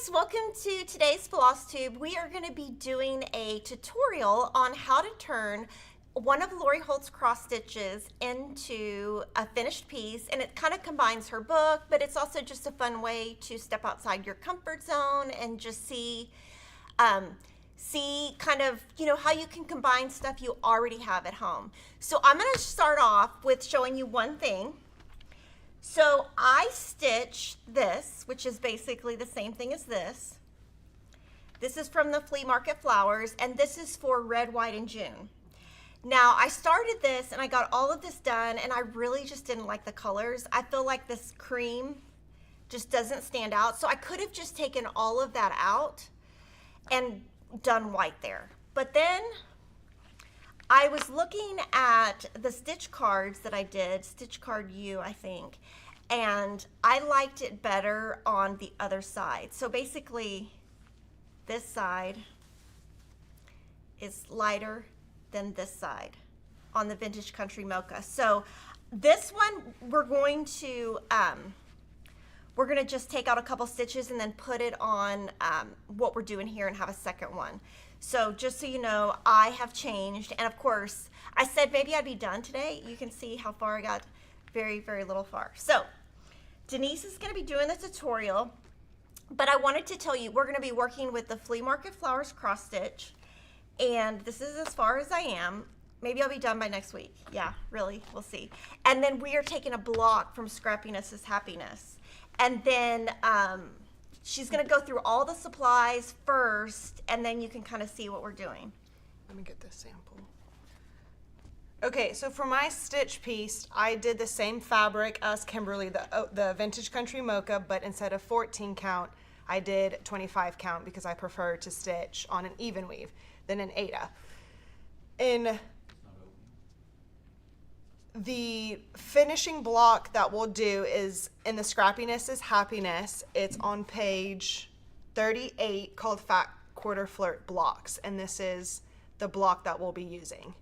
guys, welcome to today's FlossTube. We are going to be doing a tutorial on how to turn one of Lori Holt's cross stitches into a finished piece, and it kind of combines her book, but it's also just a fun way to step outside your comfort zone and just see kind of, how you can combine stuff you already have at home. So I'm going to start off with showing you one thing. So I stitched this, which is basically the same thing as this. This is from the Flea Market Flowers, and this is for Red, White, and June. Now, I started this, and I got all of this done, and I really just didn't like the colors. I feel like this cream just doesn't stand out, so I could have just taken all of that out and done white there. But then I was looking at the stitch cards that I did, stitch card U, I think, and I liked it better on the other side. So basically, this side is lighter than this side on the Vintage Country Mocha. So this one, we're going to just take out a couple stitches and then put it on what we're doing here and have a second one. So just so you know, I have changed, and of course, I said maybe I'd be done today. You can see how far I got, very, very little far. So Denise is going to be doing the tutorial, but I wanted to tell you we're going to be working with the Flea Market Flowers cross stitch, and this is as far as I am. Maybe I'll be done by next week. Yeah, really, we'll see. And then we are taking a block from Scrappiness is Happiness, and then she's going to go through all the supplies first, and then you can kind of see what we're doing. Let me get this sample. Okay, so for my stitch piece, I did the same fabric as Kimberly, the Vintage Country Mocha, but instead of 14 count, I did 25 count because I prefer to stitch on an even weave than an Aida. In the finishing block that we'll do is in the Scrappiness is Happiness. It's on page 38 called Fat Quarter Flirt Blocks, and this is the block that we'll be using.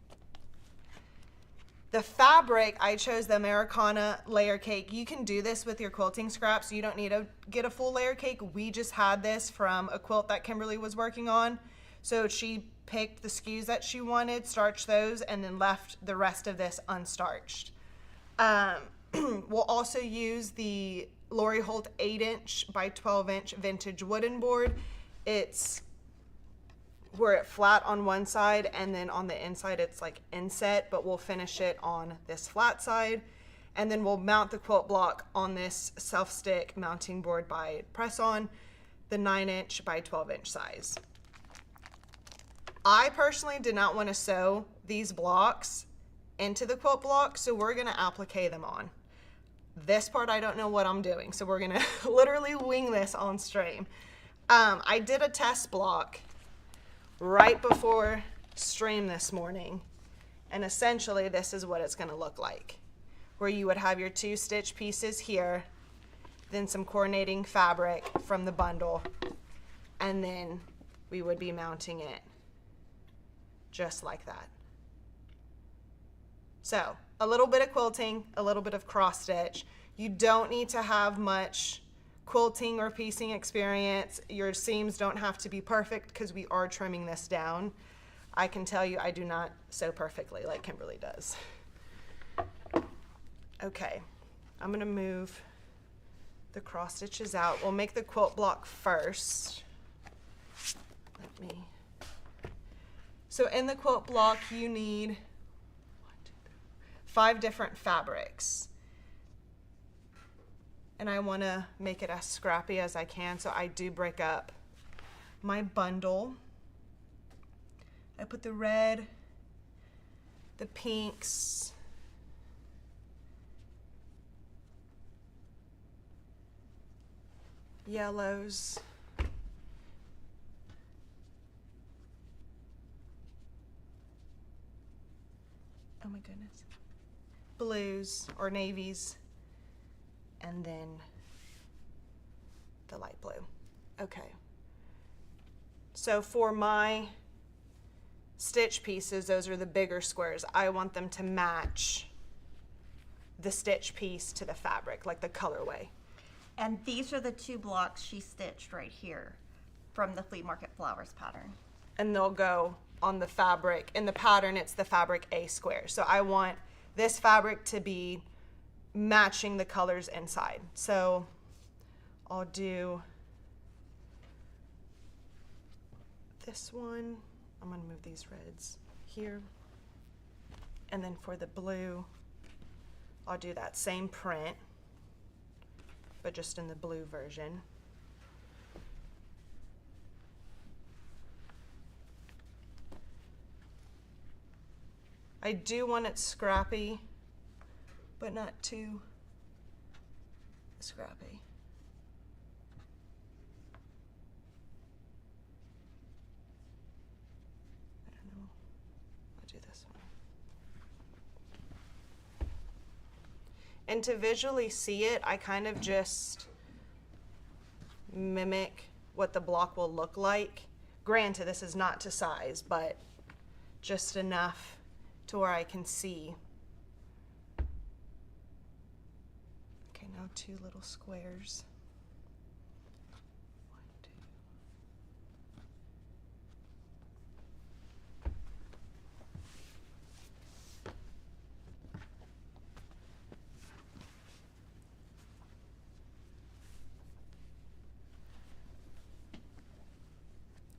The fabric, I chose the Americana layer cake. You can do this with your quilting scraps. You don't need to get a full layer cake. We just had this from a quilt that Kimberly was working on. So she picked the SKUs that she wanted, starched those, and then left the rest of this unstarched. We'll also use the Lori Holt 8" by 12" vintage wooden board. We're flat on one side, and then on the inside it's like inset, but we'll finish it on this flat side. And then we'll mount the quilt block on this self-stick mounting board by press on, the 9" by 12" size. I personally did not want to sew these blocks into the quilt block, so we're going to applique them on. This part I don't know what I'm doing, so we're going to literally wing this on stream. I did a test block right before stream this morning, and essentially this is what it's going to look like, where you would have your 2 stitch pieces here, then some coordinating fabric from the bundle, and then we would be mounting it just like that. So a little bit of quilting, a little bit of cross stitch. You don't need to have much quilting or piecing experience. Your seams don't have to be perfect because we are trimming this down. I can tell you I do not sew perfectly like Kimberly does. Okay, I'm gonna move the cross stitches out. We'll make the quilt block first. So in the quilt block, you need 5 different fabrics. And I want to make it as scrappy as I can, so I do break up my bundle. I put the red, the pinks, yellows, oh my goodness, blues or navies, and then the light blue. Okay. So for my stitch pieces, those are the bigger squares. I want them to match the stitch piece to the fabric, like the colorway. And these are the 2 blocks she stitched right here from the Flea Market Flowers pattern. And they'll go on the fabric. In the pattern, it's the fabric A square. So I want this fabric to be matching the colors inside. So I'll do this one. I'm gonna move these reds here. And then for the blue, I'll do that same print, but just in the blue version. I do want it scrappy, but not too scrappy. I don't know. I'll do this one. And to visually see it, I kind of just mimic what the block will look like. Granted, this is not to size, but just enough to where I can see. Okay, now 2 little squares. 1, 2.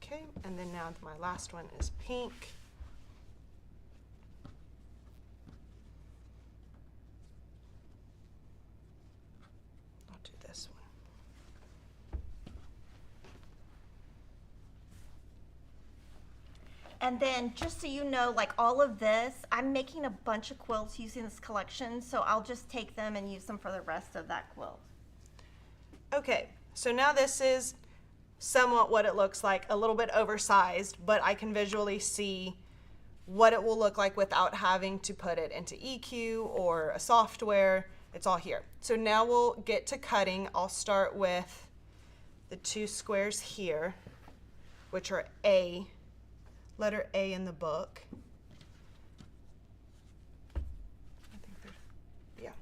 Okay, and then now my last one is pink. This one. And then just so you know, like all of this, I'm making a bunch of quilts using this collection, so I'll just take them and use them for the rest of that quilt. Okay, so now this is somewhat what it looks like, a little bit oversized, but I can visually see what it will look like without having to put it into EQ or a software. It's all here. So now we'll get to cutting. I'll start with the 2 squares here, which are A, letter A in the book. I think they're, yeah.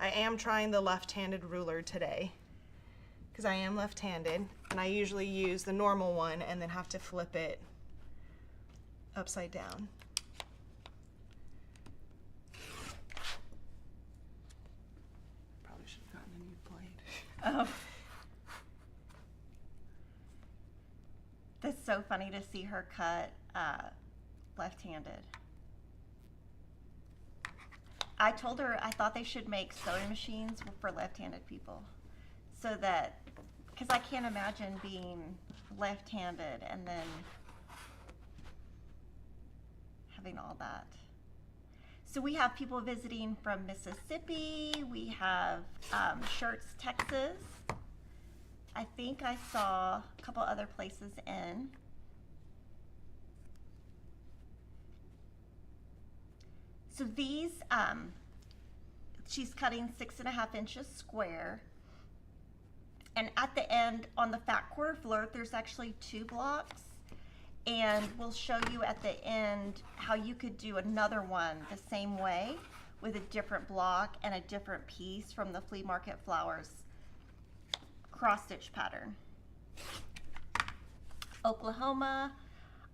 I am trying the left-handed ruler today because I am left-handed, and I usually use the normal one and then have to flip it upside down. Oh. That's so funny to see her cut left-handed. I told her I thought they should make sewing machines for left-handed people, so that, because I can't imagine being left-handed and then having all that. So we have people visiting from Mississippi. We have Shirts, Texas. I think I saw a couple other places in. So these, she's cutting 6.5 inches square. And at the end, on the fat quarter floor, there's actually 2 blocks. And we'll show you at the end how you could do another one the same way with a different block and a different piece from the Flea Market Flowers cross stitch pattern. Oklahoma.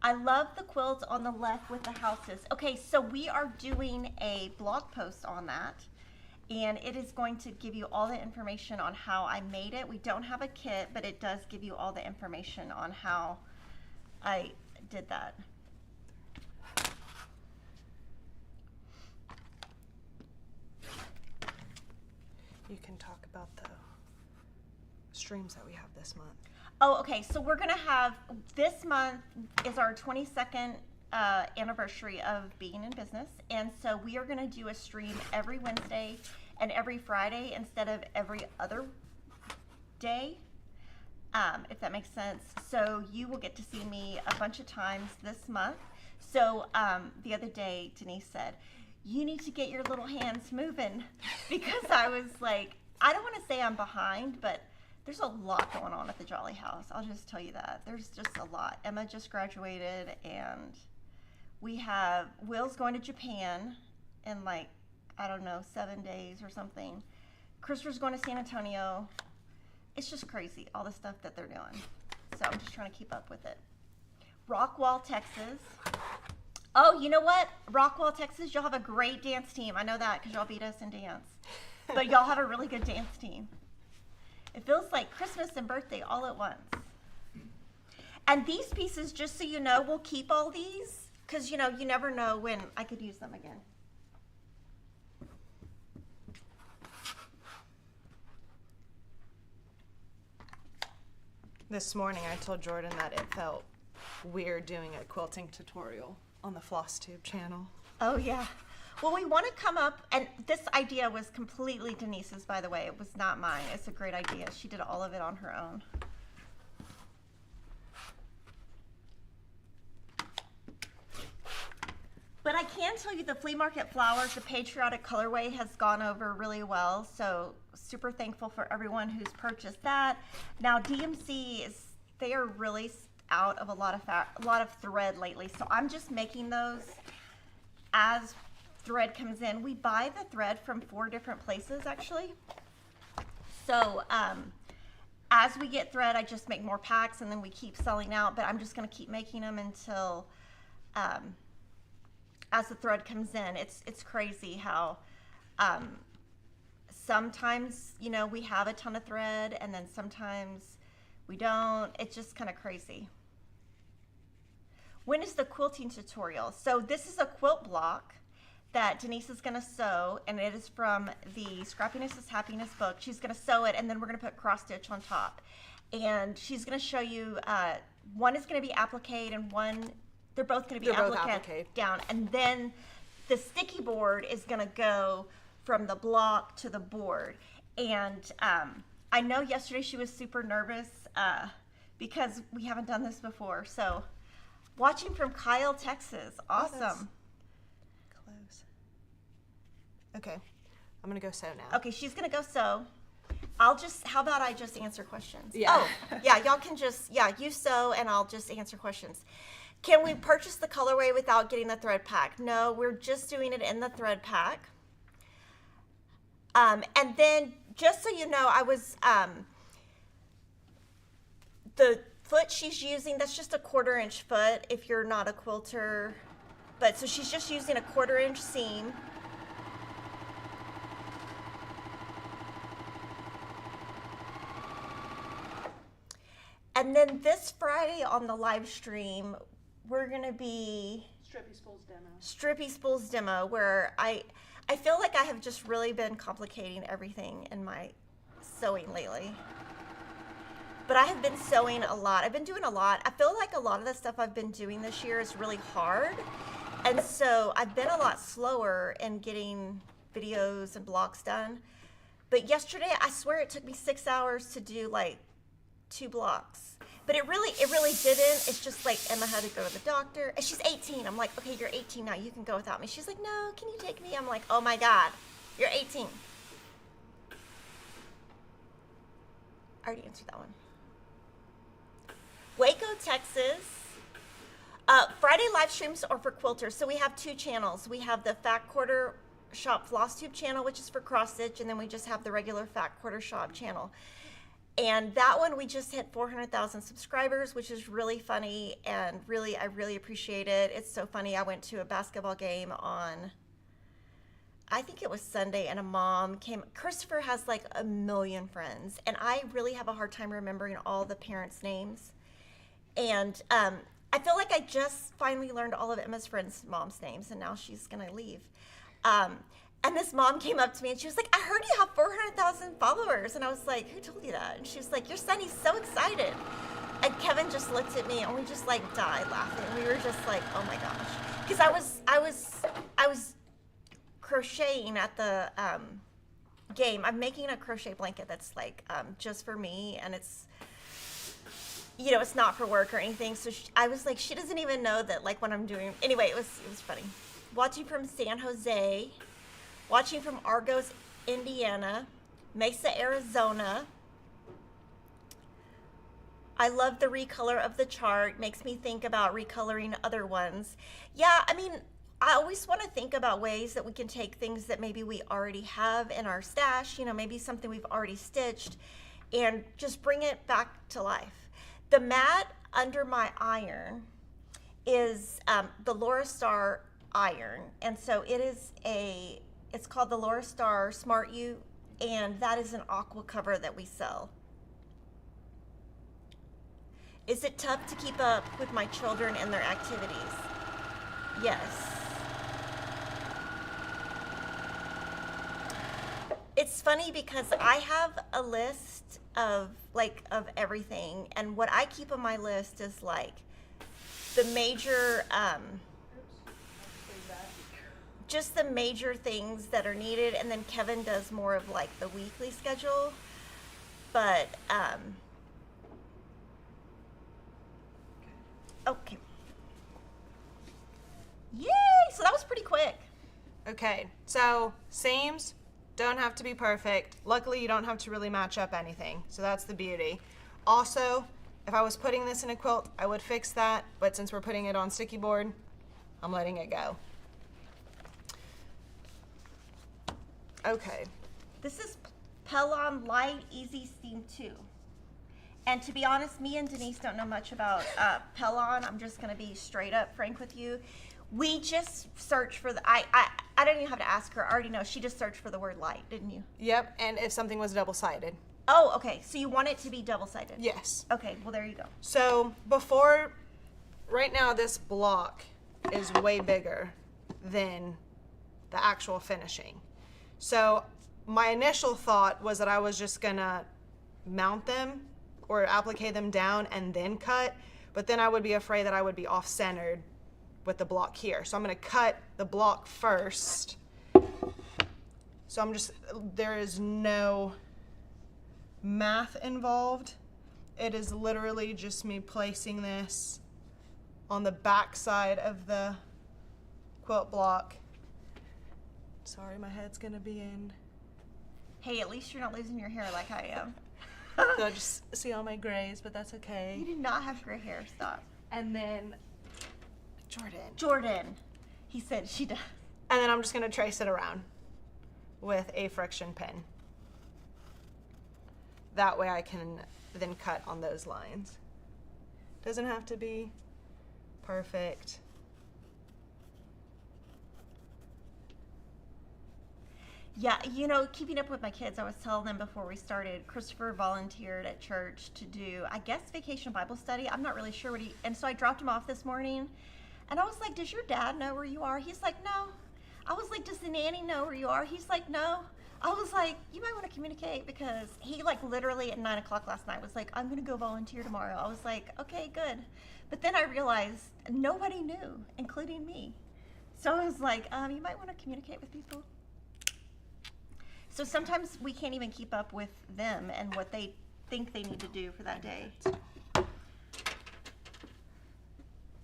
I love the quilts on the left with the houses. Okay, so we are doing a blog post on that, and it is going to give you all the information on how I made it. We don't have a kit, but it does give you all the information on how I did that. You can talk about the streams that we have this month. Oh, okay. So we're gonna have, this month is our 22nd anniversary of being in business, and so we are gonna do a stream every Wednesday and every Friday instead of every other day. If that makes sense. So you will get to see me a bunch of times this month. So the other day, Denise said, you need to get your little hands moving, because I was like, I don't want to say I'm behind, but there's a lot going on at the Jolly House. I'll just tell you that. There's just a lot. Emma just graduated, and we have Will's going to Japan in like I don't know, 7 days or something. Christopher's going to San Antonio. It's just crazy, all the stuff that they're doing. So I'm just trying to keep up with it. Rockwall, Texas. Oh, you know what? Rockwall, Texas, y'all have a great dance team. I know that because y'all beat us in dance. But y'all have a really good dance team. It feels like Christmas and birthday all at once. And these pieces, just so you know, we'll keep all these because, you know, you never know when I could use them again. This morning I told Jordan that it felt weird doing a quilting tutorial on the FlossTube channel. Oh, yeah. Well, we want to come up, and this idea was completely Denise's, by the way. It was not mine. It's a great idea. She did all of it on her own. But I can tell you the Flea Market Flowers, the Patriotic colorway has gone over really well. So super thankful for everyone who's purchased that. Now DMC they are really out of a lot of thread lately. So I'm just making those as thread comes in. We buy the thread from 4 different places actually. So as we get thread, I just make more packs and then we keep selling out, but I'm just gonna keep making them until as the thread comes in. It's crazy how sometimes, you know, we have a ton of thread and then sometimes we don't. It's just kind of crazy. When is the quilting tutorial? So this is a quilt block that Denise is going to sew, and it is from the Scrappiness is Happiness book. She's going to sew it, and then we're going to put cross stitch on top. And she's going to show you, one is going to be applique and one, they're both going to be applique down. And then the sticky board is going to go from the block to the board. And I know yesterday she was super nervous because we haven't done this before. So watching from Kyle, Texas. Awesome. Close. Okay, I'm going to go sew now. Okay, she's going to go sew. How about I just answer questions? Yeah. Oh, yeah, y'all can just, you sew and I'll just answer questions. Can we purchase the colorway without getting the thread pack? No, we're just doing it in the thread pack. And then, just so you know, I was, the foot she's using, that's just a 1/4 inch foot if you're not a quilter. But so she's just using a 1/4 inch seam. And then this Friday on the live stream, we're going to be Strippy Spools demo, where I feel like I have just really been complicating everything in my sewing lately. But I have been sewing a lot. I've been doing a lot. I feel like a lot of the stuff I've been doing this year is really hard. And so I've been a lot slower in getting videos and blocks done. But yesterday, I swear it took me 6 hours to do like 2 blocks. But it really didn't. It's just like Emma had to go to the doctor. And she's 18. I'm like, okay, you're 18 now. You can go without me. She's like, no, can you take me? I'm like, oh my God, you're 18. I already answered that one. Waco, Texas. Friday live streams are for quilters. So we have 2 channels. We have the Fat Quarter Shop FlossTube channel, which is for cross stitch, and then we just have the regular Fat Quarter Shop channel. And that one, we just hit 400,000 subscribers, which is really funny, and I really appreciate it. It's so funny. I went to a basketball game on, I think it was Sunday, and a mom came. Christopher has like 1 million friends, and I really have a hard time remembering all the parents' names. And I feel like I just finally learned all of Emma's friends' moms' names, and now she's gonna leave. And this mom came up to me and she was like, I heard you have 400,000 followers. And I was like, who told you that? And she was like, your son, he's so excited. And Kevin just looked at me and we just like died laughing. We were just like, oh my gosh. Because I was crocheting at the game. I'm making a crochet blanket that's like just for me, and it's, you know, it's not for work or anything. So I was like, she doesn't even know that like what I'm doing. Anyway, it was funny. Watching from San Jose. Watching from Argos, Indiana, Mesa, Arizona. I love the recolor of the chart. Makes me think about recoloring other ones. Yeah, I mean, I always want to think about ways that we can take things that maybe we already have in our stash, you know, maybe something we've already stitched, and just bring it back to life. The mat under my iron is the Laura Star iron, and so it's called the Laura Star Smart U, and that is an aqua cover that we sell. Is it tough to keep up with my children and their activities? Yes. It's funny because I have a list of everything, and what I keep on my list is like the major just the major things that are needed, and then Kevin does more of like the weekly schedule. But okay. Yay! So that was pretty quick. Okay, so seams don't have to be perfect. Luckily, you don't have to really match up anything, so that's the beauty. Also, if I was putting this in a quilt, I would fix that, but since we're putting it on sticky board, I'm letting it go. Okay. This is Pellon Light Easy Steam 2. And to be honest, me and Denise don't know much about Pellon. I'm just going to be straight up frank with you. We just searched for I don't even have to ask her. I already know. She just searched for the word light, didn't you? Yep, and if something was double-sided. Oh, okay. So you want it to be double-sided? Yes. Okay, well, there you go. So right now this block is way bigger than the actual finishing. So my initial thought was that I was just gonna mount them or applique them down and then cut, but then I would be afraid that I would be off-centered with the block here. So I'm gonna cut the block first. So there is no math involved. It is literally just me placing this on the back side of the quilt block. Sorry, my head's gonna be in. Hey, at least you're not losing your hair like I am. So I just see all my grays, but that's okay. You do not have gray hair, stop. And then Jordan. He said she does. And then I'm just gonna trace it around with a friction pin. That way I can then cut on those lines. Doesn't have to be perfect. Yeah, you know, keeping up with my kids, I was telling them before we started, Christopher volunteered at church to do, I guess, vacation Bible study. I'm not really sure and so I dropped him off this morning, and I was like, does your dad know where you are? He's like, no. I was like, does the nanny know where you are? He's like, no. I was like, you might want to communicate, because he like literally at 9 o'clock last night was like, I'm going to go volunteer tomorrow. I was like, okay, good. But then I realized nobody knew, including me. So I was like, you might want to communicate with people. So sometimes we can't even keep up with them and what they think they need to do for that day.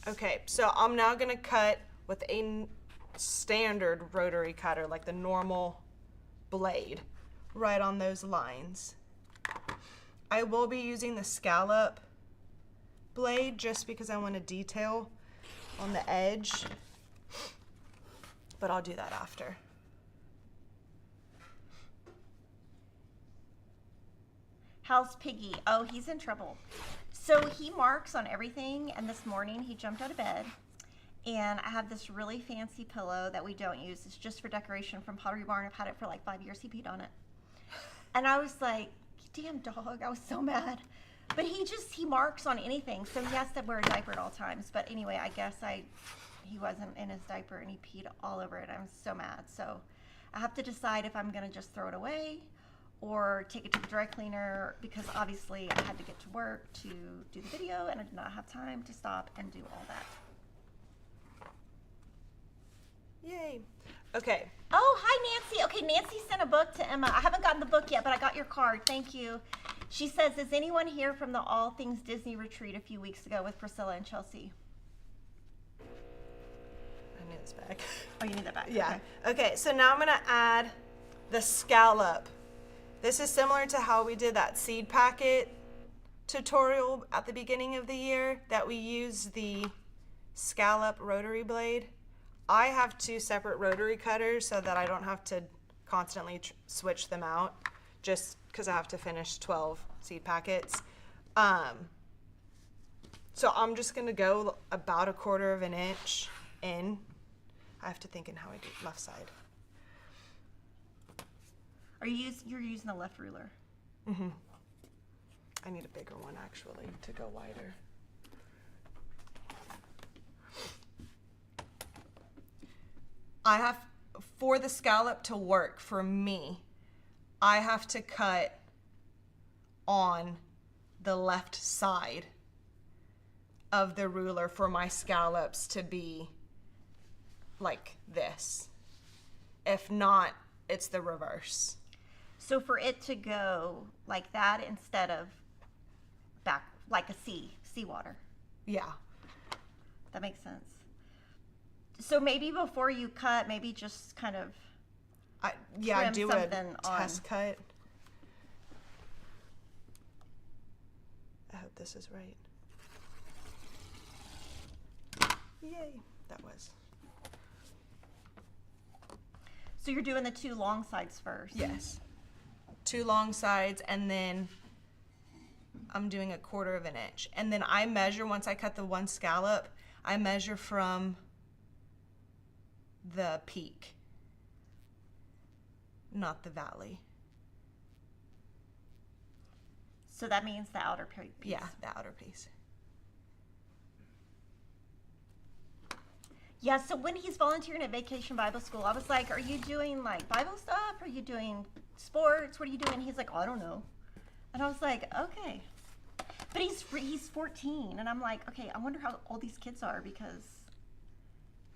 Okay, so I'm now gonna cut with a standard rotary cutter, like the normal blade, right on those lines. I will be using the scallop blade just because I want to detail on the edge, but I'll do that after. How's Piggy? Oh, he's in trouble. So he marks on everything, and this morning he jumped out of bed, and I have this really fancy pillow that we don't use. It's just for decoration from Pottery Barn. I've had it for like 5 years. He peed on it. And I was like, damn dog, I was so mad. But he marks on anything, so he has to wear a diaper at all times. But anyway, I guess he wasn't in his diaper, and he peed all over it. I'm so mad. So I have to decide if I'm gonna just throw it away or take it to the dry cleaner, because obviously I had to get to work to do the video, and I did not have time to stop and do all that. Yay. Okay. Oh, hi, Nancy. Okay, Nancy sent a book to Emma. I haven't gotten the book yet, but I got your card. Thank you. She says, is anyone here from the All Things Disney retreat a few weeks ago with Priscilla and Chelsea? I need this back. Oh, you need that back? Yeah. Okay, so now I'm gonna add the scallop. This is similar to how we did that seed packet tutorial at the beginning of the year, that we used the scallop rotary blade. I have 2 separate rotary cutters so that I don't have to constantly switch them out, just because I have to finish 12 seed packets. So I'm just gonna go about 1/4 of an inch in. I have to think in how I do left side. You're using the left ruler? Mm-hmm. I need a bigger one actually to go wider. I have, for the scallop to work for me, I have to cut on the left side of the ruler for my scallops to be like this. If not, it's the reverse. So for it to go like that instead of back, like a seawater. Yeah. That makes sense. So maybe before you cut, maybe just kind of I trim do a something test on. cut. I hope this is right. Yay, that was. So you're doing the 2 long sides first? Yes. 2 long sides, and then I'm doing 1/4 of an inch. And then I measure, once I cut the one scallop, I measure from the peak, not the valley. So that means the outer piece. Yeah, the outer piece. Yeah, so when he's volunteering at Vacation Bible School, I was like, are you doing like Bible stuff? Are you doing sports? What are you doing? He's like, oh, I don't know. And I was like, okay. But he's 14, and I'm like, okay, I wonder how old these kids are, because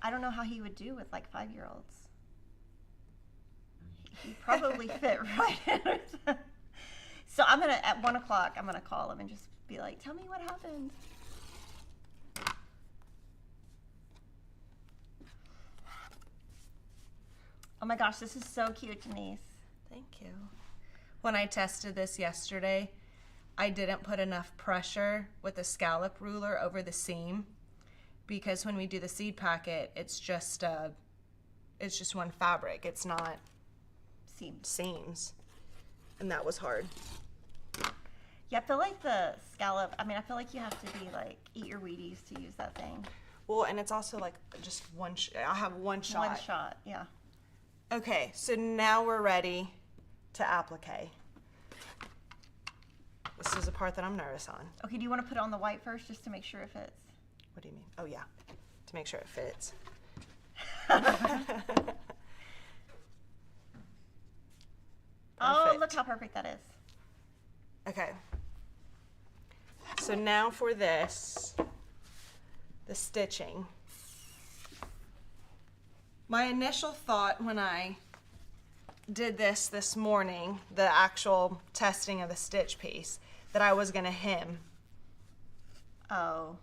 I don't know how he would do with like 5-year-olds. He probably fit right in. So I'm gonna, at 1 o'clock, I'm gonna call him and just be like, tell me what happened. Oh my gosh, this is so cute, Denise. Thank you. When I tested this yesterday, I didn't put enough pressure with the scallop ruler over the seam, because when we do the seed packet, it's just one fabric. It's not seams. And that was hard. Yeah, I feel like the scallop, I feel like you have to be like, eat your Wheaties to use that thing. Well, and it's also like just I have one shot. One shot, yeah. Okay, so now we're ready to applique. This is the part that I'm nervous on. Okay, do you want to put it on the white first just to make sure it fits? What do you mean? Oh yeah, to make sure it fits. Oh, Perfect. look how perfect that is. Okay. So now for this, the stitching. My initial thought when I did this morning, the actual testing of the stitch piece, that I was gonna hem. Oh.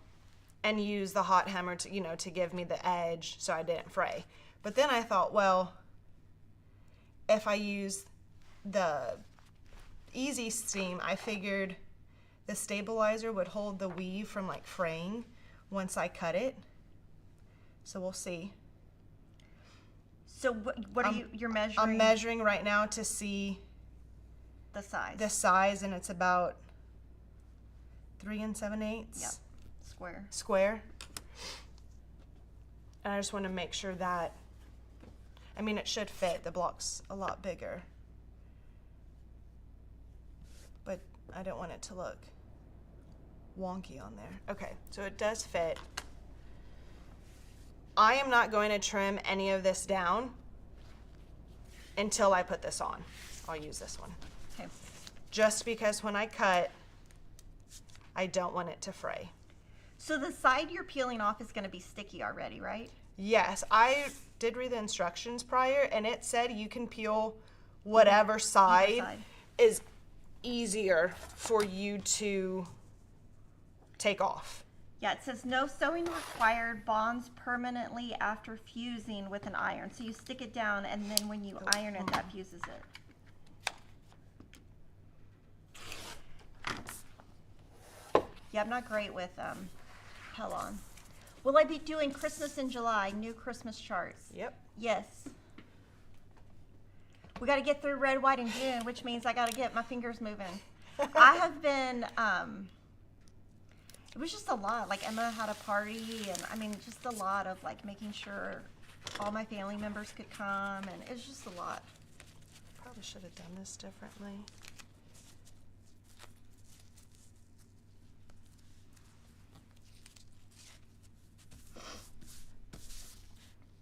And use the hot hammer to, to give me the edge so I didn't fray. But then I thought, well, if I use the easy seam, I figured the stabilizer would hold the weave from like fraying once I cut it. So we'll see. So what are you're measuring? I'm measuring right now to see the size. the size, and it's about 3 7/8. Yep. Square. And I just want to make sure that, it should fit. The block's a lot bigger. But I don't want it to look wonky on there. Okay, so it does fit. I am not going to trim any of this down until I put this on. I'll use this one. Okay. Just because when I cut, I don't want it to fray. So the side you're peeling off is going to be sticky already, right? Yes, I did read the instructions prior, and it said you can peel whatever side is easier for you to take off. Yeah, it says no sewing required, bonds permanently after fusing with an iron. So you stick it down, and then when you iron it, that fuses it. Yeah, I'm not great with Pellon. Will I be doing Christmas in July? New Christmas charts. Yep. Yes. We got to get through red, white, and June, which means I got to get my fingers moving. I have been, it was just a lot. Like Emma had a party, and I mean, just a lot of like making sure all my family members could come, and it was just a lot. Probably should have done this differently.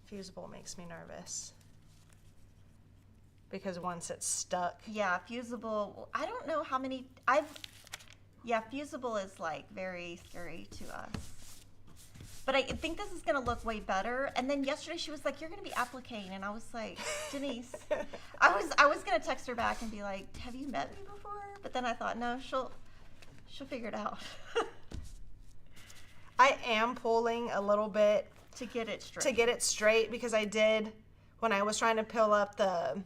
Fusible makes me nervous because once it's stuck. Yeah, fusible. I don't know how many yeah, fusible is like very scary to us. But I think this is gonna look way better. And then yesterday she was like, "You're gonna be applicating," and I was like, Denise, I was gonna text her back and be like, "Have you met me before?" But then I thought, no, she'll figure it out. I am pulling a little bit to get it straight. To get it straight, because I did, when I was trying to peel up the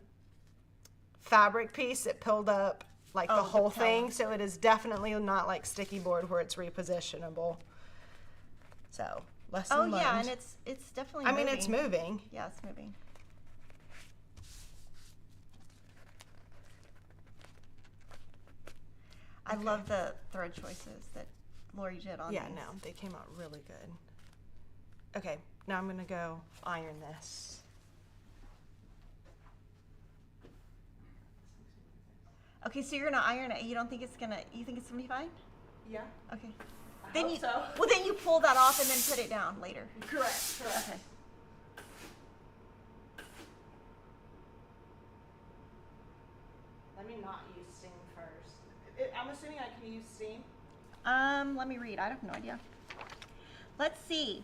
fabric piece, it peeled up like the whole thing. So it is definitely not like sticky board where it's repositionable. So lesson learned. Yeah, and it's definitely moving. I mean, it's moving. Yeah, it's moving. I love the thread choices that Lori did on these. Yeah, no, they came out really good. Okay, now I'm gonna go iron this. Okay, so you're gonna iron it. You don't think it's gonna? You think it's gonna be fine? Yeah. Okay. I hope so. Well, then you pull that off and then put it down later. Correct. Okay. Let me not use steam first. I'm assuming I can use steam. Let me read. I have no idea. Let's see.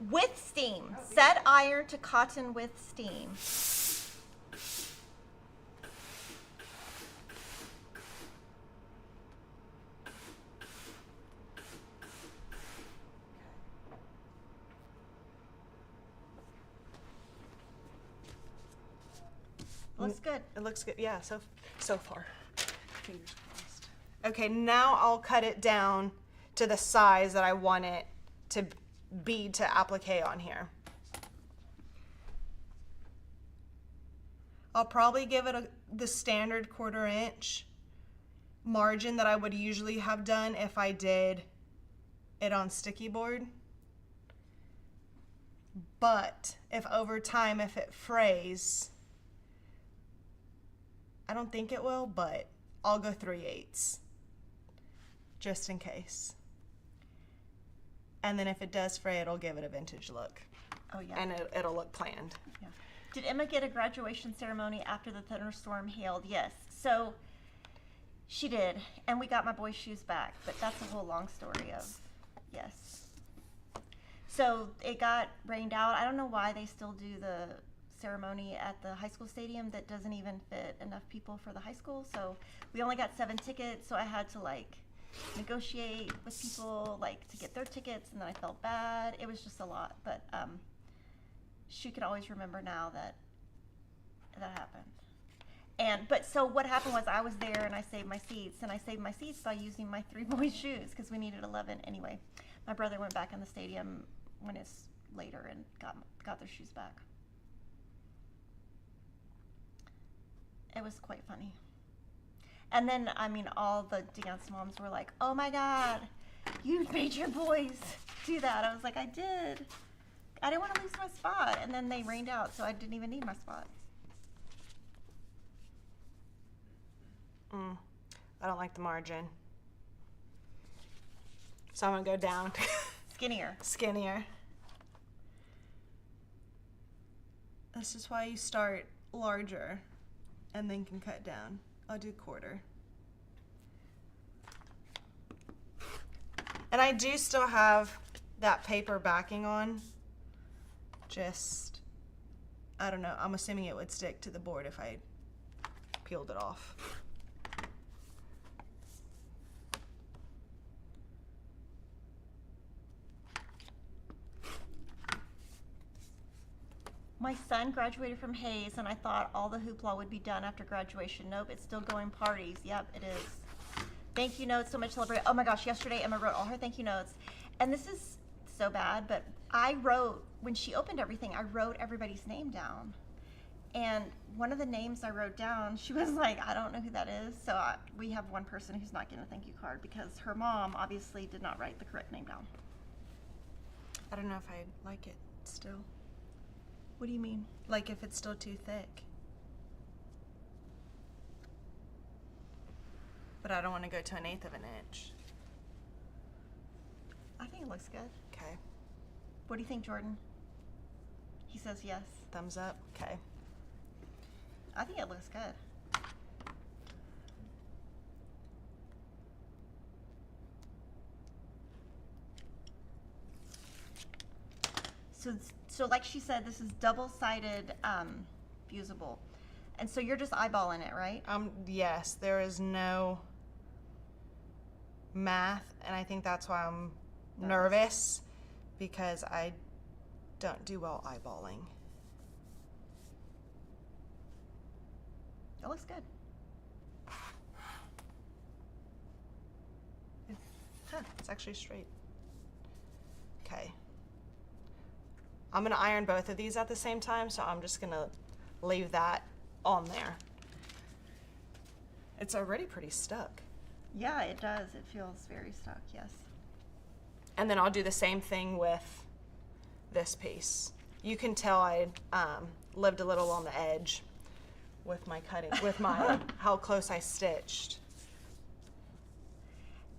With steam. Set iron to cotton with steam. Looks good. It looks good. Yeah, so far. Fingers crossed. Okay, now I'll cut it down to the size that I want it to be to applique on here. I'll probably give it the standard 1/4 inch margin that I would usually have done if I did it on sticky board. But if over time, if it frays, I don't think it will, but I'll go 3/8 just in case. And then if it does fray, it'll give it a vintage look. Oh, yeah. And it'll look planned. Yeah. Did Emma get a graduation ceremony after the thunderstorm hailed? Yes. So she did. And we got my boys' shoes back. But that's a whole long story of, yes. So it got rained out. I don't know why they still do the ceremony at the high school stadium that doesn't even fit enough people for the high school. So we only got 7 tickets. So I had to negotiate with people to get their tickets, and then I felt bad. It was just a lot, but she could always remember now that happened. But so what happened was I was there and I saved my seats, and I saved my seats by using my 3 boys' shoes because we needed 11 anyway. My brother went back in the stadium when it's later and got their shoes back. It was quite funny. And then, all the dance moms were like, "Oh my God, you made your boys do that." I was like, "I did. I didn't want to lose my spot." And then they rained out, so I didn't even need my spot. I don't like the margin. So I'm going to go down. Skinnier. Skinnier. This is why you start larger and then can cut down. I'll do 1/4. And I do still have that paper backing on. Just, I don't know. I'm assuming it would stick to the board if I peeled it off. My son graduated from Hayes, and I thought all the hoopla would be done after graduation. Nope, it's still going parties. Yep, it is. Thank you notes, so much celebrate. Oh my gosh, yesterday Emma wrote all her thank you notes. And this is so bad, but I wrote, when she opened everything, I wrote everybody's name down. And one of the names I wrote down, she was like, I don't know who that is. So we have one person who's not getting a thank you card because her mom obviously did not write the correct name down. I don't know if I like it still. What do you mean? Like if it's still too thick. But I don't want to go to 1/8 of an inch. I think it looks good. Okay. What do you think, Jordan? He says yes. Thumbs up. Okay. I think it looks good. So like she said, this is double-sided fusible. And so you're just eyeballing it, right? Yes, there is no math, and I think that's why I'm nervous because I don't do well eyeballing. It looks good. It's actually straight. Okay. I'm gonna iron both of these at the same time, so I'm just gonna leave that on there. It's already pretty stuck. Yeah, it does. It feels very stuck, yes. And then I'll do the same thing with this piece. You can tell I lived a little on the edge with my cutting, with my how close I stitched.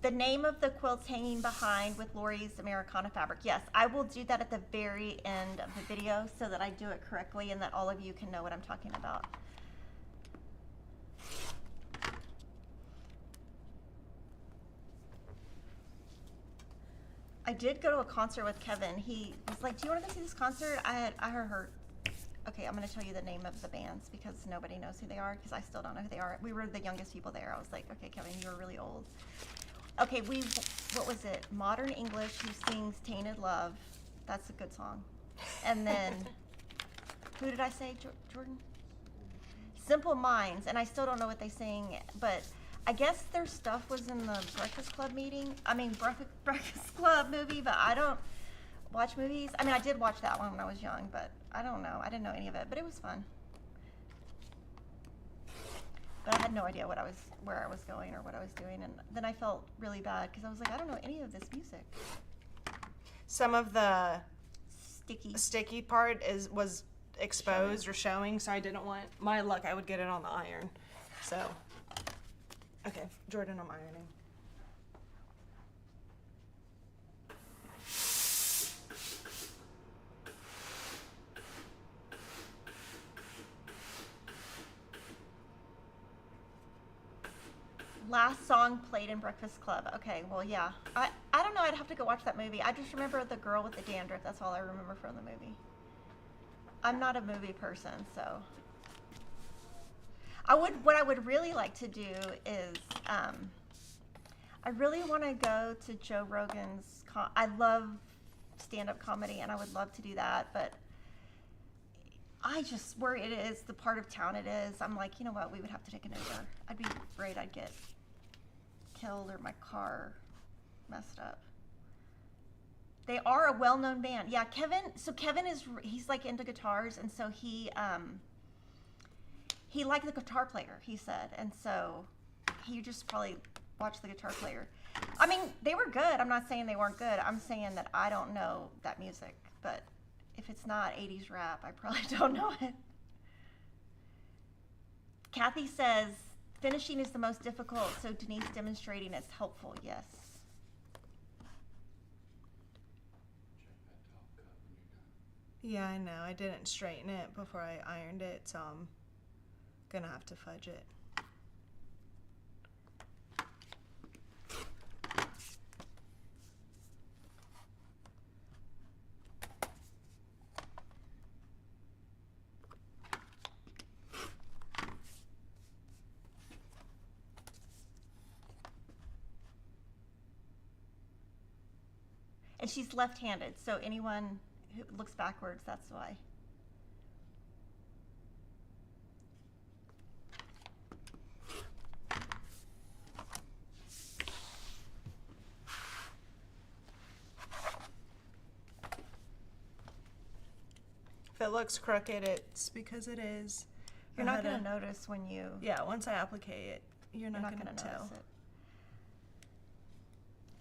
The name of the quilt's hanging behind with Lori's Americana fabric. Yes, I will do that at the very end of the video so that I do it correctly and that all of you can know what I'm talking about. I did go to a concert with Kevin. He was like, do you want to go see this concert? I heard, okay, I'm going to tell you the name of the bands because nobody knows who they are because I still don't know who they are. We were the youngest people there. I was like, okay, Kevin, you're really old. Okay, what was it? Modern English, who sings Tainted Love. That's a good song. And then, who did I say, Jordan? Simple Minds, and I still don't know what they sing, but I guess their stuff was in the Breakfast Club Breakfast Club movie, but I don't watch movies. I mean, I did watch that one when I was young, but I don't know. I didn't know any of it, but it was fun. But I had no idea where I was going or what I was doing, and then I felt really bad because I was like, I don't know any of this music. Some of the Sticky part was exposed or showing, so I didn't want my luck. I would get it on the iron. So, okay, Jordan, I'm ironing. Last song played in Breakfast Club. Okay, well, yeah. I don't know. I'd have to go watch that movie. I just remember the girl with the dandruff. That's all I remember from the movie. I'm not a movie person, so. What I would really like to do is, I really want to go to Joe Rogan's, I love stand-up comedy, and I would love to do that, but I just, where it is, the part of town it is, I'm like, you know what, we would have to take an Uber. I'd be afraid I'd get killed or my car messed up. They are a well-known band. Yeah, Kevin he's like into guitars, and so he liked the guitar player, he said, and so he just probably watched the guitar player. I mean, they were good. I'm not saying they weren't good. I'm saying that I don't know that music, but if it's not 80s rap, I probably don't know it. Kathy says, finishing is the most difficult, so Denise demonstrating is helpful. Yes. Yeah, I know. I didn't straighten it before I ironed it, so I'm gonna have to fudge it. And she's left-handed, so anyone who looks backwards, that's why. it looks crooked, it's because it is. You're not going to notice when you... Yeah, once I applicate it, you're not going to tell. Notice it.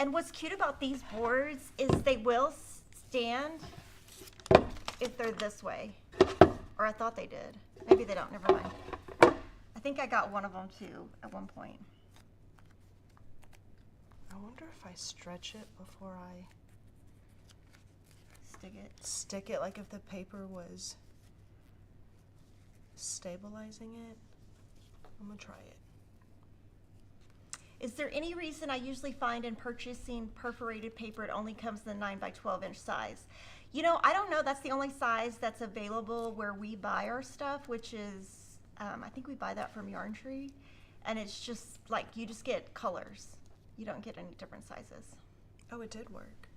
And what's cute about these boards is they will stand if they're this way. Or I thought they did. Maybe they don't, never mind. I think I got one of them too at one point. I wonder if I stretch it before I stick it, like if the paper was stabilizing it. I'm gonna try it. Is there any reason I usually find in purchasing perforated paper it only comes in the 9 by 12 inch size? You know, I don't know. That's the only size that's available where we buy our stuff, which is, I think we buy that from Yarn Tree. And it's just like, you just get colors. You don't get any different sizes. Oh, it did work.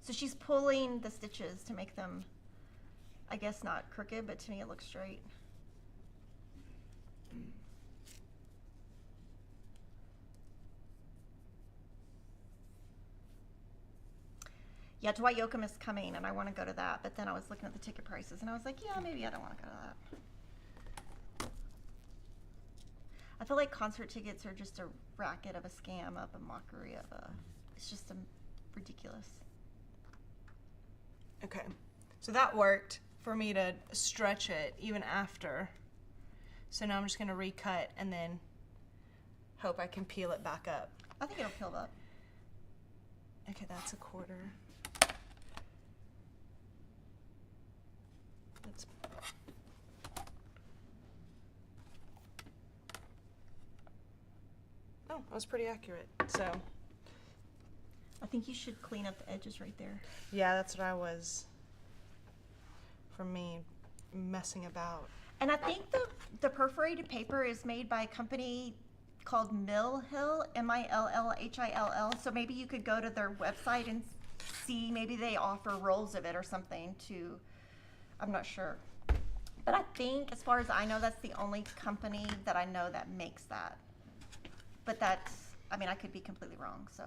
So she's pulling the stitches to make them, I guess, not crooked, but to me it looks straight. Yeah, Dwight Yoakam is coming, and I want to go to that, but then I was looking at the ticket prices, and I was like, yeah, maybe I don't want to go to that. I feel like concert tickets are just a racket of a scam, of a mockery of a, it's just ridiculous. Okay, so that worked for me to stretch it even after. So now I'm just gonna recut and then hope I can peel it back up. I think it'll peel up. Okay, that's a quarter. That's... Oh, that was pretty accurate, so. I think you should clean up the edges right there. Yeah, that's what I was, for me, messing about. And I think the perforated paper is made by a company called Mill Hill, Millhill. So maybe you could go to their website and see, maybe they offer rolls of it or something to, I'm not sure. But I think, as far as I know, that's the only company that I know that makes that. But that's, I mean, I could be completely wrong, so.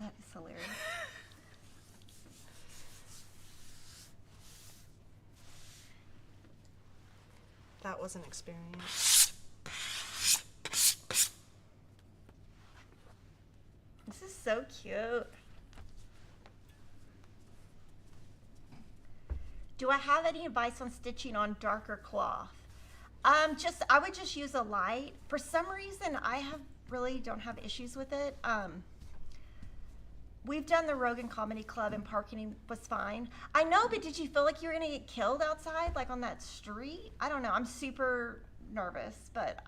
That is hilarious. That was an experience. This is so cute. Do I have any advice on stitching on darker cloth? I would just use a light. For some reason, I really don't have issues with it. We've done the Rogan Comedy Club and parking was fine. I know, but did you feel like you were gonna get killed outside, like on that street? I don't know, I'm super nervous, but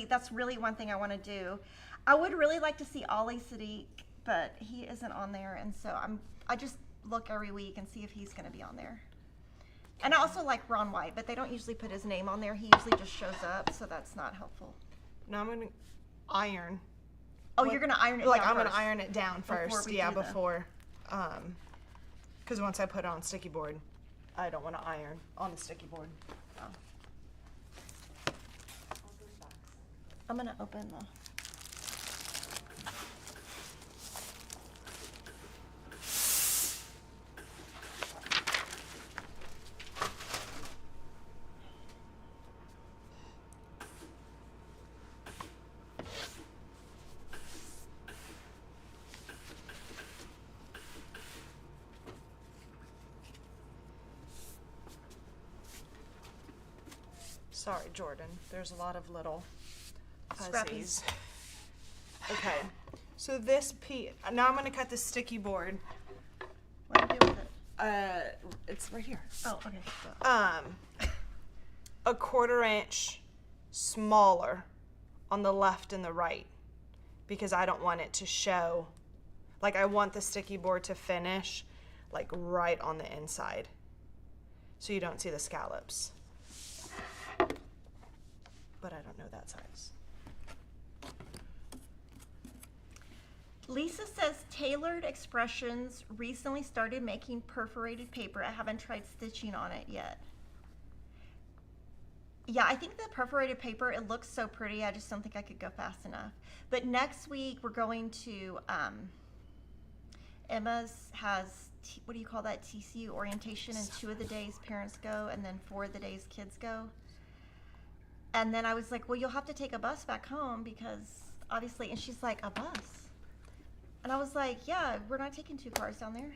that's really one thing I wanna do. I would really like to see Ollie Sadiq, but he isn't on there, and so I just look every week and see if he's gonna be on there. And I also like Ron White, but they don't usually put his name on there. He usually just shows up, so that's not helpful. Now I'm gonna iron. Oh, you're gonna iron it down like I'm first. gonna iron it down first, yeah, before, because once I put it on sticky board, I don't want to iron on the sticky board. Oh. I'm gonna open the. Sorry, Jordan. There's a lot of little Scrappies. Okay, so this piece. Now I'm gonna cut the sticky board. What do you do with it? It's right here. Oh, okay. A 1/4 inch smaller on the left and the right, because I don't want it to show. Like, I want the sticky board to finish like right on the inside, so you don't see the scallops. But I don't know that size. Lisa says Tailored Expressions recently started making perforated paper. I haven't tried stitching on it yet. Yeah, I think the perforated paper, it looks so pretty. I just don't think I could go fast enough. But next week we're going to, Emma's has, what do you call that, TCU orientation, and 2 of the days parents go, and then 4 of the days kids go. And then I was like, well, you'll have to take a bus back home because obviously, and she's like, a bus? And I was like, yeah, we're not taking 2 cars down there.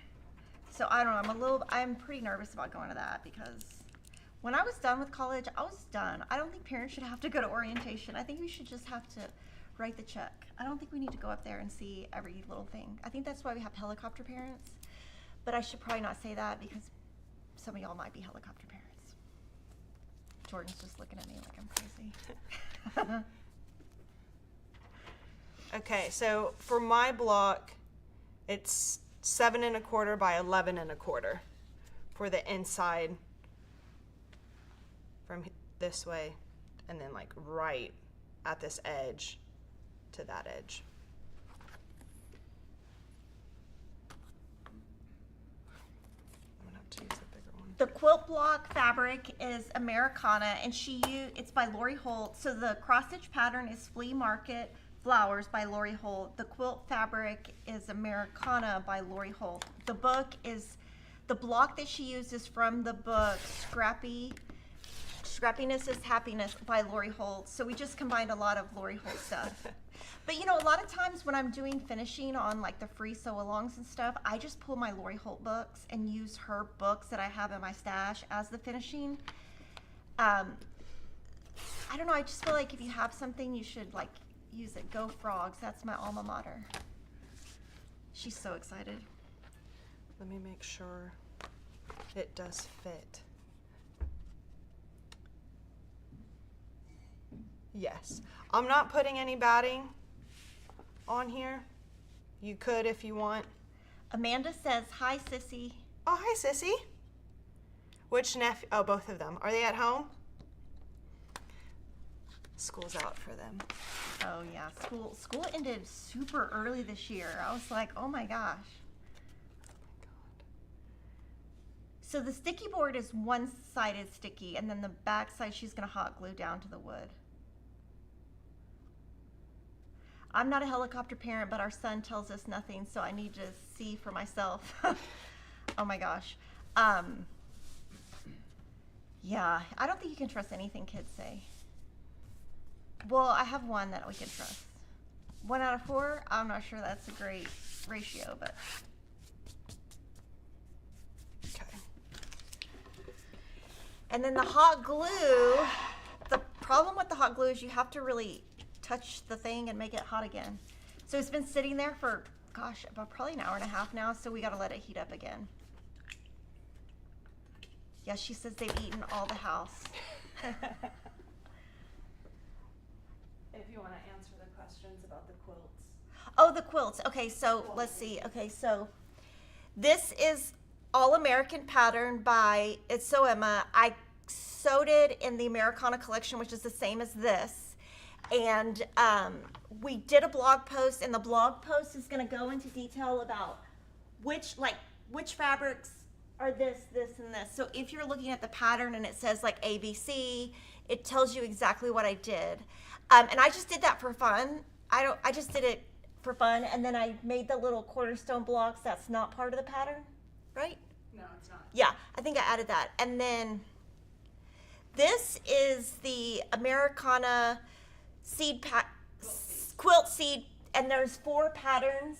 So I don't know, I'm pretty nervous about going to that because when I was done with college, I was done. I don't think parents should have to go to orientation. I think we should just have to write the check. I don't think we need to go up there and see every little thing. I think that's why we have helicopter parents. But I should probably not say that because some of y'all might be helicopter parents. Jordan's just looking at me like I'm crazy. Okay, so for my block, it's 7 1/4 by 11 1/4 for the inside from this way, and then like right at this edge to that edge. I'm gonna have to use a bigger one. The quilt block fabric is Americana, and it's by Lori Holt. So the cross stitch pattern is Flea Market Flowers by Lori Holt. The quilt fabric is Americana by Lori Holt. The block that she uses from the book Scrappiness is Happiness by Lori Holt. So we just combined a lot of Lori Holt stuff. But you know, a lot of times when I'm doing finishing on like the free sew-alongs and stuff, I just pull my Lori Holt books and use her books that I have in my stash as the finishing. I don't know, I just feel like if you have something, you should like use it. Go Frogs, that's my alma mater. She's so excited. Let me make sure it does fit. Yes. I'm not putting any batting on here. You could if you want. Amanda says, hi, sissy. Oh, hi, Sissy. Which nephew? Oh, both of them. Are they at home? School's out for them. Oh, yeah. School ended super early this year. I was like, oh, my gosh. So the sticky board is one-sided sticky, and then the back side she's going to hot glue down to the wood. I'm not a helicopter parent, but our son tells us nothing, so I need to see for myself. Oh my gosh. Yeah, I don't think you can trust anything kids say. Well, I have one that we can trust. 1 out of 4, I'm not sure that's a great ratio, but. Okay. And then the hot glue, the problem with the hot glue is you have to really touch the thing and make it hot again. So it's been sitting there for, gosh, about probably an hour and a half now, so we gotta let it heat up again. Yeah, she says they've eaten all the house. If you want to answer the questions about the quilts. Oh, the quilts. Okay, so let's see. Okay, so this is All American pattern by It's So Emma. I sewed it in the Americana collection, which is the same as this. And we did a blog post, and the blog post is going to go into detail about which fabrics are this, and this. So if you're looking at the pattern and it says like ABC, it tells you exactly what I did. And I just did that for fun. I just did it for fun, and then I made the little cornerstone blocks. That's not part of the pattern, right? No, it's not. Yeah, I think I added that. And then this is the Americana quilt seed, and there's 4 patterns.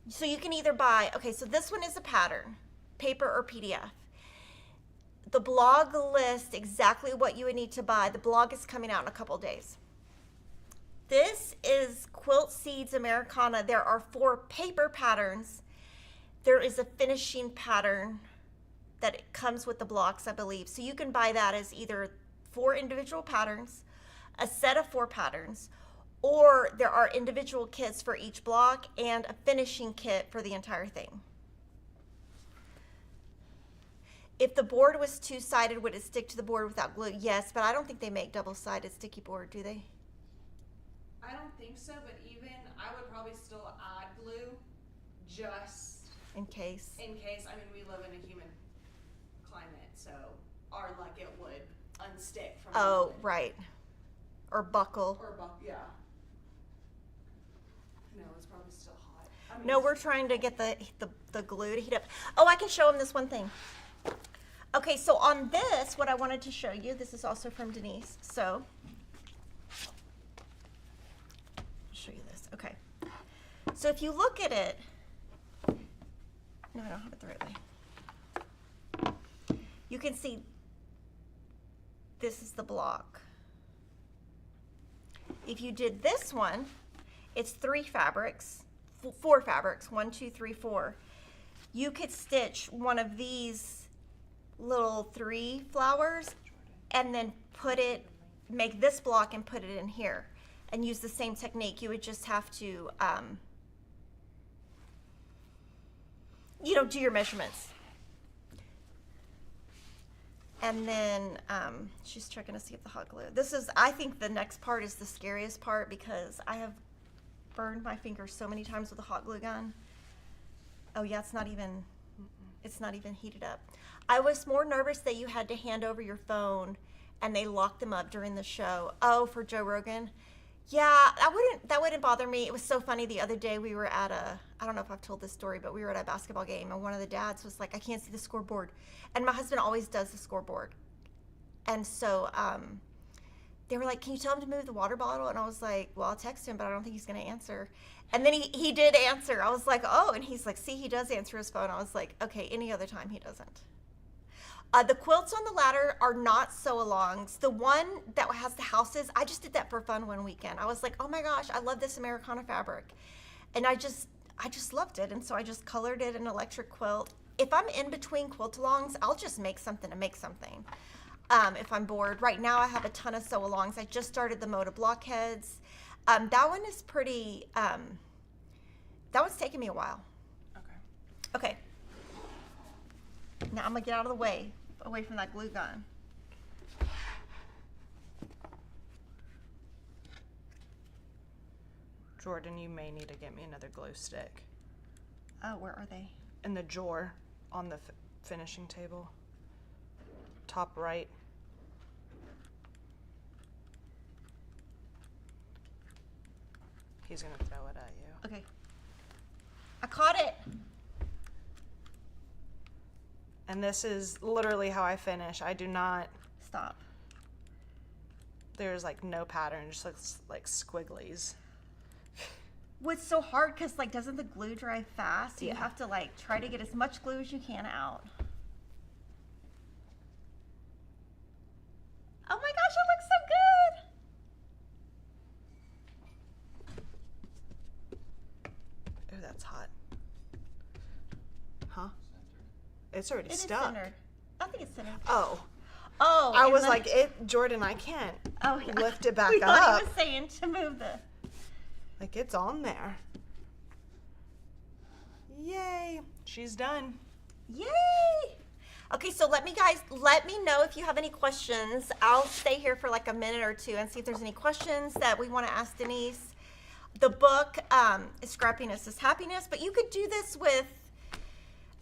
So you can either buy, okay, so this one is a pattern, paper or PDF. The blog lists exactly what you would need to buy. The blog is coming out in a couple days. This is Quilt Seeds Americana. There are 4 paper patterns. There is a finishing pattern that it comes with the blocks, I believe. So you can buy that as either 4 individual patterns, a set of 4 patterns, or there are individual kits for each block and a finishing kit for the entire thing. If the board was 2-sided, would it stick to the board without glue? Yes, but I don't think they make double-sided sticky board, do they? I don't think so, but even I would probably still add glue just In case. in case. I mean, we live in a humid climate, so our luck it would. unstick from Oh, moving. right. Or buckle. Or yeah. No, it's probably still hot. I mean, No, we're trying to get the glue to heat up. Oh, I can show them this one thing. Okay, so on this, what I wanted to show you, this is also from Denise. So, I'll show you this. Okay. So if you look at it, no, I don't have it the right way. You can see this is the block. If you did this one, it's 4 fabrics, 1, 2, 3, 4. You could stitch one of these little 3 flowers and then make this block and put it in here and use the same technique. You would just have to, do your measurements. And then she's checking to see if the hot glue. I think the next part is the scariest part because I have burned my fingers so many times with a hot glue gun. Oh yeah, it's not even heated up. I was more nervous that you had to hand over your phone and they locked them up during the show. Oh, for Joe Rogan. Yeah, that wouldn't bother me. It was so funny the other day we were at I don't know if I've told this story, but we were at a basketball game and one of the dads was like, I can't see the scoreboard. And my husband always does the scoreboard. And so they were like, can you tell him to move the water bottle? And I was like, well, I'll text him, but I don't think he's going to answer. And then he did answer. I was like, oh, and he's like, see, he does answer his phone. I was like, okay, any other time he doesn't. The quilts on the ladder are not sew-alongs. The one that has the houses, I just did that for fun one weekend. I was like, oh my gosh, I love this Americana fabric. And I just loved it. And so I just colored it an electric quilt. If I'm in between quilt-alongs, I'll just make something to make something. If I'm bored. Right now I have a ton of sew-alongs. I just started the Moda blockheads. That one is pretty, that one's taking me a while. Okay. Now I'm gonna get out of the way, away from that glue gun. Jordan, you may need to get me another glue stick. Oh, where are they? In the drawer on the finishing table. Top right. He's gonna throw it at you. Okay. I caught it. And this is literally how I finish. I do not, Stop. there's like no pattern, just looks like squigglies. What's so hard, because like, doesn't the glue dry fast? So you Yeah. have to like, try to get as much glue as you can out. Oh my gosh, it looks so good. Oh, that's hot. Huh? It's already It is stuck. centered. I think it's centered. Oh, Oh. I and was then- like, Jordan, I can't oh, yeah. lift it back we up. thought he was saying to move the. Like, it's on there. Yay, she's done. Yay! Okay, so let me know if you have any questions. I'll stay here for like a minute or two and see if there's any questions that we want to ask Denise. The book is Scrappiness is Happiness, but you could do this with,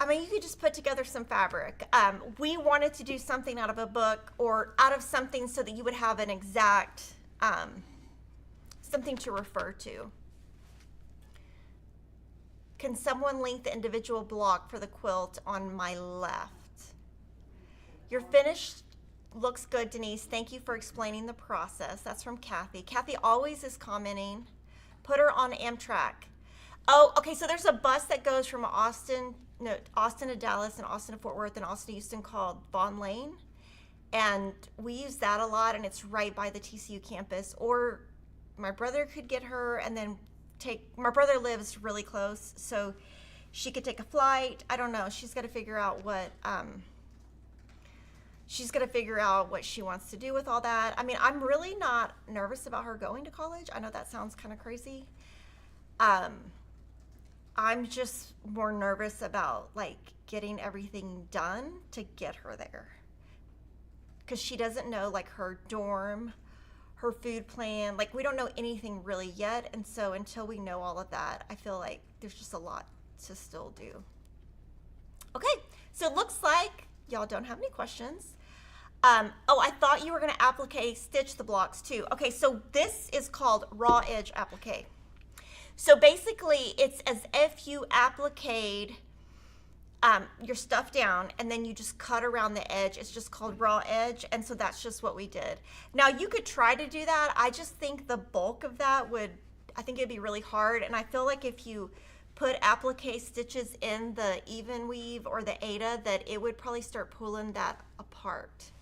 you could just put together some fabric. We wanted to do something out of a book or out of something so that you would have an exact, something to refer to. Can someone link the individual block for the quilt on my left? Your finish looks good, Denise. Thank you for explaining the process. That's from Kathy. Kathy always is commenting. Put her on Amtrak. Oh, okay, so there's a bus that goes from Austin to Dallas and Austin to Fort Worth and Austin to Houston called Vaughn Lane. And we use that a lot, and it's right by the TCU campus. Or my brother could get her and then my brother lives really close, so she could take a flight. I don't know. She's got to figure out what she wants to do with all that. I'm really not nervous about her going to college. I know that sounds kind of crazy. I'm just more nervous about like getting everything done to get her there, because she doesn't know like her dorm, her food plan. Like, we don't know anything really yet, and so until we know all of that, I feel like there's just a lot to still do. Okay, so it looks like y'all don't have any questions. Oh, I thought you were going to applique stitch the blocks too. Okay, so this is called raw edge applique. So basically, it's as if you appliqued your stuff down and then you just cut around the edge. It's just called raw edge, and so that's just what we did. Now, you could try to do that. I just think the bulk of that I think it'd be really hard, and I feel like if you put applique stitches in the even weave or the Aida, that it would probably start pulling that apart.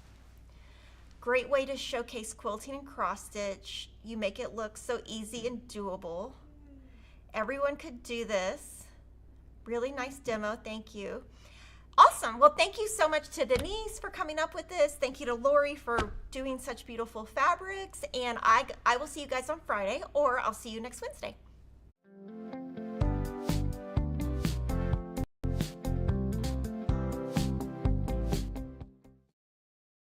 Great way to showcase quilting and cross stitch. You make it look so easy and doable. Everyone could do this. Really nice demo, thank you. Awesome, well thank you so much to Denise for coming up with this. Thank you to Lori for doing such beautiful fabrics, and I will see you guys on Friday, or I'll see you next Wednesday.